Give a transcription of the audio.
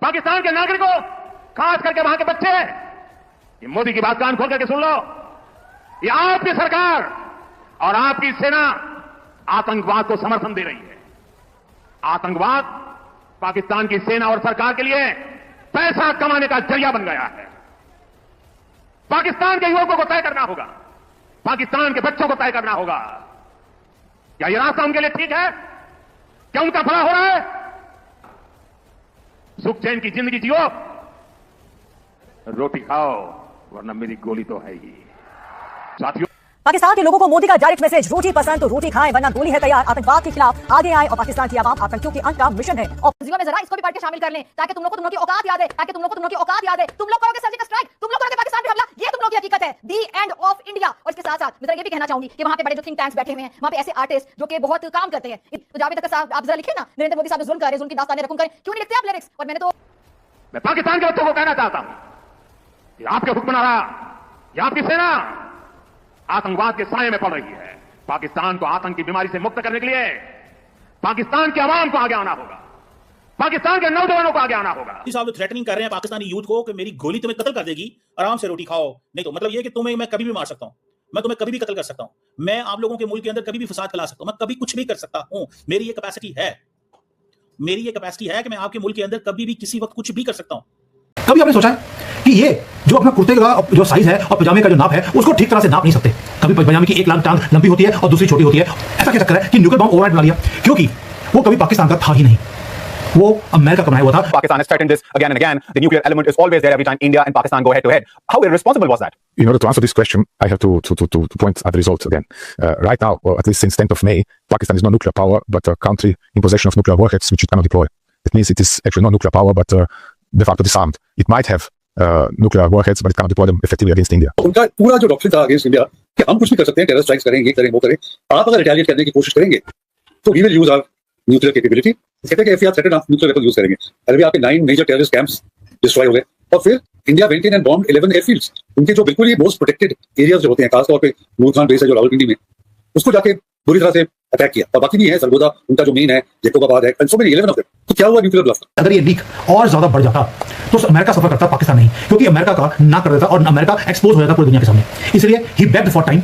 पाकिस्तान के नागरिकों, खास करके वहां के बच्चे, ये मोदी की बात कान खोल करके सुन लो। ये आपकी सरकार और आपकी सेना आतंकवाद को समर्थन दे रही है। आतंकवाद पाकिस्तान की सेना और सरकार के लिए पैसा कमाने का जरिया बन गया है। पाकिस्तान के युवकों को तय करना होगा, पाकिस्तान के बच्चों को तय करना होगा, क्या यह रास्ता उनके लिए ठीक है? क्या उनका भला हो रहा है? सुख चैन की जिंदगी जियो, रोटी खाओ, वरना मेरी गोली तो है ही। साथियों, पाकिस्तान के लोगों को मोदी का डायरेक्ट मैसेज, रोटी पसंद तो रोटी खाएं वरना गोली है तैयार। आतंकवाद के खिलाफ आगे आए और पाकिस्तान की आवाम आतंकियों के अंत का मिशन है। और में जरा इसको भी पढ़ के शामिल कर लें ताकि तुम लोग को तुम लोग की औकात याद है, ताकि तुम लोग को तुम लोग की औकात याद है। तुम लोग करोगे सर्जिकल स्ट्राइक, तुम लोग करोगे पाकिस्तान पे हमला, ये तुम लोग की हकीकत है। दी एंड ऑफ इंडिया। और इसके साथ साथ मैं ये भी कहना चाहूंगी कि वहां पे बड़े जो थिंक टैंक्स बैठे हुए हैं, वहां पे ऐसे आर्टिस्ट जो कि बहुत काम करते हैं, तो जावेद अख्तर साहब आप जरा लिखिए ना, नरेंद्र मोदी साहब जुल्म कर रहे हैं, जुल्म की दास्तानें रकम करें, क्यों नहीं लिखते आप लिरिक्स? और मैंने तो मैं पाकिस्तान के बच्चों को कहना चाहता हूं कि आपके हुक्मनारा या आपकी सेना आतंकवाद के साये में पड़ रही है। पाकिस्तान को आतंक की बीमारी से मुक्त करने के लिए पाकिस्तान के अवाम को आगे आना होगा, पाकिस्तान के नौजवानों को आगे आना होगा। साहब थ्रेटनिंग कर रहे हैं पाकिस्तानी यूथ को कि मेरी गोली तुम्हें कत्ल कर देगी, आराम से रोटी खाओ, नहीं तो मतलब ये कि तुम्हें मैं कभी भी मार सकता हूं, मैं तुम्हें कभी भी कत्ल कर सकता हूं, मैं आप लोगों के मुल्क के अंदर कभी भी फसाद फैला सकता हूं, मैं कभी कुछ भी कर सकता हूं। मेरी ये कैपेसिटी है, मेरी ये कैपेसिटी है कि मैं आपके मुल्क के अंदर कभी भी किसी वक्त कुछ भी कर सकता हूं। कभी आपने सोचा है कि ये जो अपना कुर्ते का जो साइज है और पजामे का जो नाप है उसको ठीक तरह से नाप नहीं सकते? कभी पजामे की एक टांग लंबी होती है और दूसरी छोटी होती है। ऐसा क्या चक्कर है कि न्यूक्लियर बम ओवरनाइट बना लिया? क्योंकि वो कभी पाकिस्तान का था ही नहीं, वो अमेरिका का बनाया हुआ था। Pakistan has threatened this again and again. The nuclear element is always there every time India and Pakistan go head to head. How irresponsible was that? In order to answer this question, I have to point at the results again. Right now, or at least since 10th of May, Pakistan is not nuclear power, but a country in possession of nuclear warheads which it cannot deploy. It means it is actually not nuclear power, but de facto disarmed. It might have nuclear warheads, but it cannot deploy them effectively against India. उनका पूरा जो doctrine था against India कि हम कुछ भी कर सकते हैं, टेरर स्ट्राइक्स करें, ये करें, वो करें, आप अगर रिटेलिएट करने की कोशिश करेंगे तो we will use our nuclear capability. कहते हैं कि इफ यू आर थ्रेटेंड, आप न्यूक्लियर वेपन यूज करेंगे। अभी आपके 9 मेजर टेररिस्ट कैंप्स डिस्ट्रॉय हो गए और फिर India went in and bomb 11 airfields. उनके जो बिल्कुल ही मोस्ट प्रोटेक्टेड एरियाज जो होते हैं, खासतौर पे नूर खान बेस है जो रावलपिंडी में, उसको जाके बुरी तरह से अटैक किया। और बाकी भी है, सरगोदा उनका जो मेन है, जैकोबाबाद है, सो मेनी 11 ऑफ देम। तो क्या हुआ न्यूक्लियर ब्लास्ट? अगर ये लीक और ज्यादा बढ़ जाता तो अमेरिका सफर करता, पाकिस्तान नहीं, क्योंकि अमेरिका का ना कर देता और अमेरिका एक्सपोज हो जाता पूरी दुनिया के सामने। इसलिए ही बेग्ड फॉर टाइम